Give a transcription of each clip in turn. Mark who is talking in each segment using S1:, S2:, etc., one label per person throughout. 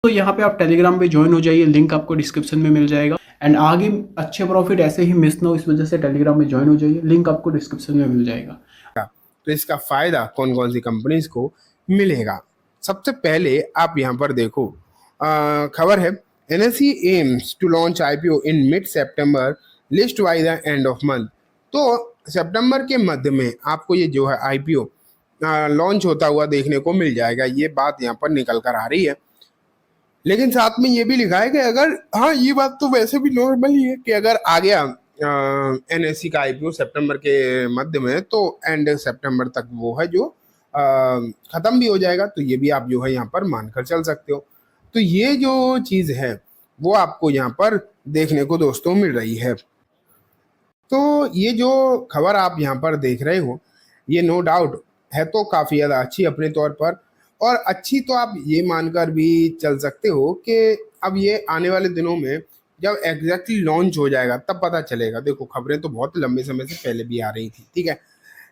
S1: तो यहाँ पे आप टेलीग्राम पे ज्वाइन हो जाइए, लिंक आपको डिस्क्रिप्शन में मिल जाएगा। एंड आगे अच्छे प्रॉफिट ऐसे ही मिस ना हो, इस वजह से टेलीग्राम में ज्वाइन हो जाइए, लिंक आपको डिस्क्रिप्शन में मिल जाएगा।
S2: तो इसका फायदा कौन कौन सी कंपनीज को मिलेगा। सबसे पहले आप यहाँ पर देखो, खबर है NSE aims to launch IPO in mid सितंबर, list by the end of month. तो सितंबर के मध्य में आपको ये जो है आईपीओ लॉन्च होता हुआ देखने को मिल जाएगा, ये बात यहाँ पर निकल कर आ रही है। लेकिन साथ में ये भी लिखा है कि अगर, हाँ ये बात तो वैसे भी नॉर्मल ही है कि अगर आ गया एनएससी का आईपीओ सितंबर के मध्य में तो एंड सितंबर तक वो है जो खत्म भी हो जाएगा, तो ये भी आप जो है यहाँ पर मानकर चल सकते हो। तो ये जो चीज है वो आपको यहाँ पर देखने को दोस्तों मिल रही है। तो ये जो खबर आप यहाँ पर देख रहे हो ये नो डाउट है तो काफ़ी ज़्यादा अच्छी अपने तौर पर, और अच्छी तो आप ये मानकर भी चल सकते हो कि अब ये आने वाले दिनों में जब एग्जैक्टली लॉन्च हो जाएगा तब पता चलेगा। देखो खबरें तो बहुत लंबे समय से पहले भी आ रही थी, ठीक है,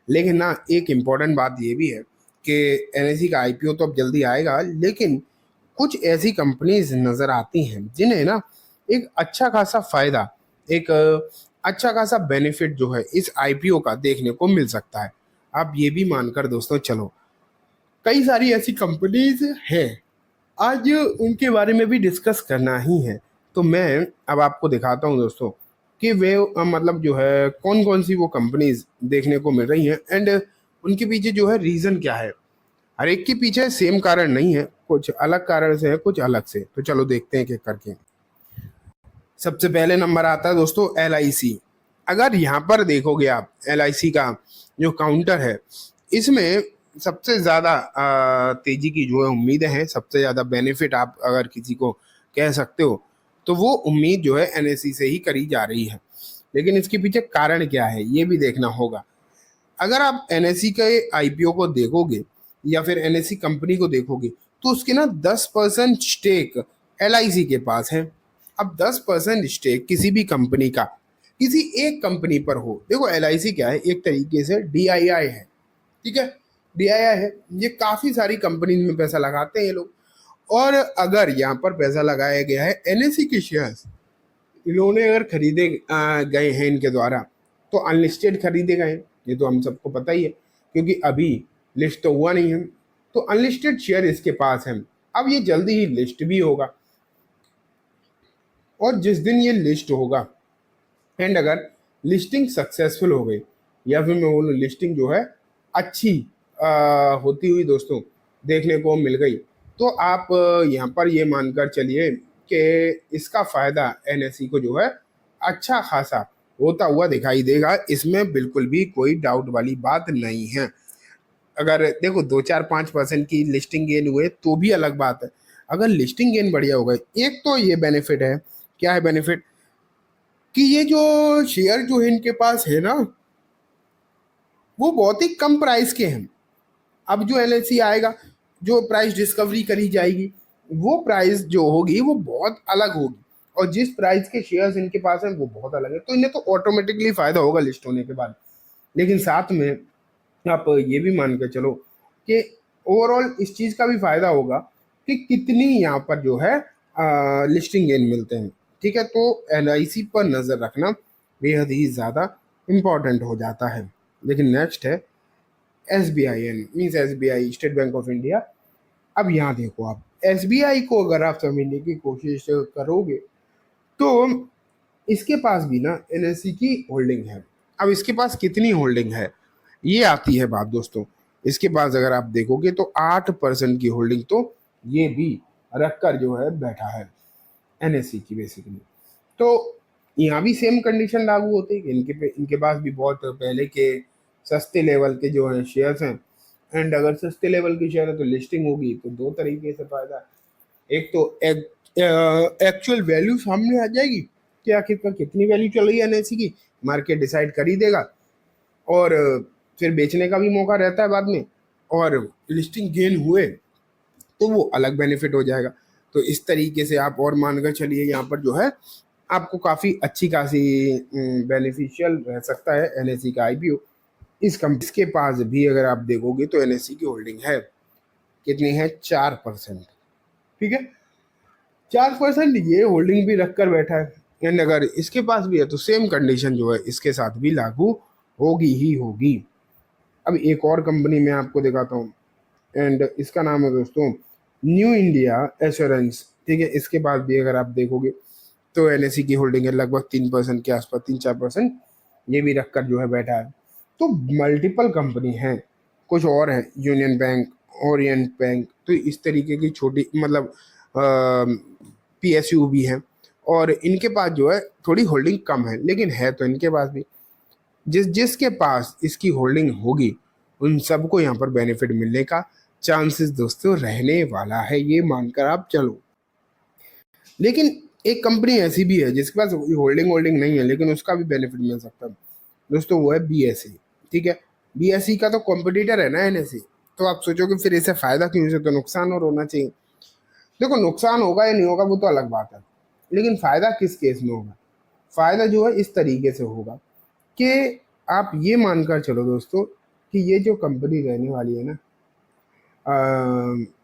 S2: लेकिन ना एक इम्पॉर्टेंट बात ये भी है कि एनएससी का आईपीओ तो अब जल्दी आएगा, लेकिन कुछ ऐसी कंपनीज नज़र आती हैं जिन्हें ना एक अच्छा खासा फायदा, एक अच्छा खासा बेनिफिट जो है इस आईपीओ का देखने को मिल सकता है। आप ये भी मानकर दोस्तों चलो, कई सारी ऐसी कंपनीज हैं, आज उनके बारे में भी डिस्कस करना ही है। तो मैं अब आपको दिखाता हूँ दोस्तों कि वे मतलब जो है कौन कौन सी वो कंपनीज देखने को मिल रही हैं एंड उनके पीछे जो है रीज़न क्या है। हर एक के पीछे सेम कारण नहीं है, कुछ अलग कारण से है, कुछ अलग से। तो चलो देखते हैं एक करके। सबसे पहले नंबर आता है दोस्तों एल आई सी। अगर यहाँ पर देखोगे आप एल आई सी का जो काउंटर है इसमें सबसे ज़्यादा तेजी की जो है उम्मीदें हैं, सबसे ज़्यादा बेनिफिट आप अगर किसी को कह सकते हो तो वो उम्मीद जो है एनएससी से ही करी जा रही है। लेकिन इसके पीछे कारण क्या है ये भी देखना होगा। अगर आप एनएससी के आईपीओ को देखोगे या फिर एनएससी कंपनी को देखोगे तो उसके ना 10% स्टेक एलआईसी के पास है। अब 10% स्टेक किसी भी कंपनी का किसी एक कंपनी पर हो, देखो एलआईसी क्या है, एक तरीके से डीआईआई है, ठीक है, डीआईआई है, ये काफी सारी कंपनी में पैसा लगाते हैं ये लोग। और अगर यहाँ पर पैसा लगाया गया है एनएससी के शेयर्स, इन्होंने अगर खरीदे गए हैं इनके द्वारा तो अनलिस्टेड खरीदे गए हैं, ये तो हम सबको पता ही है क्योंकि अभी लिस्ट तो हुआ नहीं है। तो अनलिस्टेड शेयर इसके पास है, अब ये जल्दी ही लिस्ट भी होगा, और जिस दिन ये लिस्ट होगा एंड अगर लिस्टिंग सक्सेसफुल हो गई या फिर मैं बोलूँ लिस्टिंग जो है अच्छी होती हुई दोस्तों देखने को मिल गई, तो आप यहाँ पर ये मानकर चलिए कि इसका फायदा एनएससी को जो है अच्छा खासा होता हुआ दिखाई देगा, इसमें बिल्कुल भी कोई डाउट वाली बात नहीं है। अगर देखो 2-4-5% की लिस्टिंग गेन हुए तो भी अलग बात है, अगर लिस्टिंग गेन बढ़िया हो गई, एक तो ये बेनिफिट है, क्या है बेनिफिट, कि ये जो शेयर जो है इनके पास है ना वो बहुत ही कम प्राइस के हैं। अब जो एलएलसी आएगा, जो प्राइस डिस्कवरी करी जाएगी वो प्राइस जो होगी वो बहुत अलग होगी, और जिस प्राइस के शेयर्स इनके पास हैं वो बहुत अलग है, तो इन्हें तो ऑटोमेटिकली फायदा होगा लिस्ट होने के बाद। लेकिन साथ में आप ये भी मान के चलो कि ओवरऑल इस चीज़ का भी फायदा होगा कि कितनी यहाँ पर जो है लिस्टिंग गेन मिलते हैं, ठीक है। तो एलआईसी पर नज़र रखना बेहद ही ज़्यादा इम्पॉर्टेंट हो जाता है। लेकिन नेक्स्ट है SBIN, means SBI, state bank of India. अब यहाँ देखो आप SBI को अगर आप समझने की कोशिश करोगे तो इसके पास भी ना एनएससी की होल्डिंग है। अब इसके पास कितनी होल्डिंग है ये आती है बात दोस्तों। इसके पास अगर आप देखोगे तो 8% की होल्डिंग तो ये भी रखकर जो है बैठा है एनएससी की बेसिकली। तो यहाँ भी सेम कंडीशन लागू होती है कि इनके पास भी बहुत पहले के सस्ते लेवल के जो है शेयर्स हैं, एंड अगर सस्ते लेवल की शेयर है तो लिस्टिंग होगी तो दो तरीके से फायदा है। एक तो एक्चुअल वैल्यू सामने आ जाएगी कि आखिरकार कितनी वैल्यू चल रही है एनएससी की, मार्केट डिसाइड कर ही देगा, और फिर बेचने का भी मौका रहता है बाद में, और लिस्टिंग गेन हुए तो वो अलग बेनिफिट हो जाएगा। तो इस तरीके से आप और मानकर चलिए यहाँ पर जो है आपको काफ़ी अच्छी खासी बेनिफिशियल रह सकता है एनएससी का आईपीओ। इस कंपनी के पास भी अगर आप देखोगे तो एनएससी की होल्डिंग है, कितनी है, 4%, ठीक है। 4% ये होल्डिंग भी रख कर बैठा है, एंड अगर इसके पास भी है तो सेम कंडीशन जो है इसके साथ भी लागू होगी ही होगी। अब एक और कंपनी मैं आपको दिखाता हूँ, एंड इसका नाम है दोस्तों न्यू इंडिया एश्योरेंस। ठीक है, इसके बाद भी अगर आप देखोगे तो एनएससी की होल्डिंग है लगभग 3% के आसपास, 3-4% ये भी रखकर जो है बैठा है। तो मल्टीपल कंपनी हैं, कुछ और है यूनियन बैंक, ओरिएंट बैंक, तो इस तरीके की छोटी मतलब पीएसयू भी हैं, और इनके पास जो है थोड़ी होल्डिंग कम है, लेकिन है तो इनके पास भी। जिसके पास इसकी होल्डिंग होगी उन सबको यहाँ पर बेनिफिट मिलने का चांसेस दोस्तों रहने वाला है, ये मानकर आप चलो। लेकिन एक कंपनी ऐसी भी है जिसके पास होल्डिंग नहीं है लेकिन उसका भी बेनिफिट मिल सकता है दोस्तों, वो है बीएसई। ठीक है, बीएसई का तो कॉम्पिटिटर है ना एनएसई, तो आप सोचोगे फिर इसे फायदा क्यों, इसे तो नुकसान और होना चाहिए। देखो नुकसान होगा या नहीं होगा वो तो अलग बात है, लेकिन फायदा किस केस में होगा, फायदा जो है इस तरीके से होगा कि आप ये मानकर चलो दोस्तों कि ये जो कंपनी रहने वाली है ना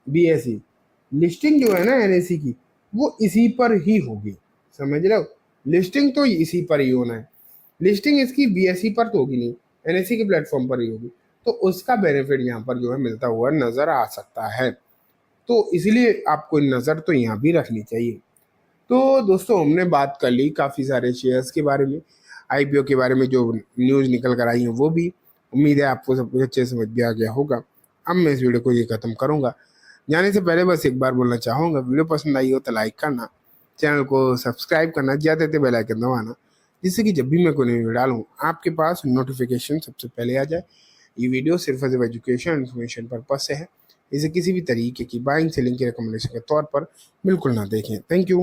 S2: बीएसई, लिस्टिंग जो है ना एनएसई की वो इसी पर ही होगी, समझ रहे हो, लिस्टिंग तो इसी पर ही होना है। लिस्टिंग इसकी बीएसई पर तो होगी नहीं, एनएसई के प्लेटफॉर्म पर ही होगी, तो उसका बेनिफिट यहाँ पर जो है मिलता हुआ नजर आ सकता है, तो इसलिए आपको नज़र तो यहाँ भी रखनी चाहिए। तो दोस्तों हमने बात कर ली काफ़ी सारे शेयर्स के बारे में, आईपीओ के बारे में जो न्यूज़ निकल कर आई हैं वो भी, उम्मीद है आपको सब कुछ अच्छे से समझ में आ गया होगा। अब मैं इस वीडियो को ये ख़त्म करूँगा, जाने से पहले बस एक बार बोलना चाहूँगा, वीडियो पसंद आई हो तो लाइक करना, चैनल को सब्सक्राइब करना, ज़्यादा से बेल आइकन दबाना, जिससे कि जब भी मैं कोई वीडियो डालूँ आपके पास नोटिफिकेशन सबसे पहले आ जाए। ये वीडियो सिर्फ एज एजुकेशन इन्फॉर्मेशन पर्पज से है, इसे किसी भी तरीके की बाइंग सेलिंग की रिकमेंडेशन के तौर पर बिल्कुल ना देखें। Thank you.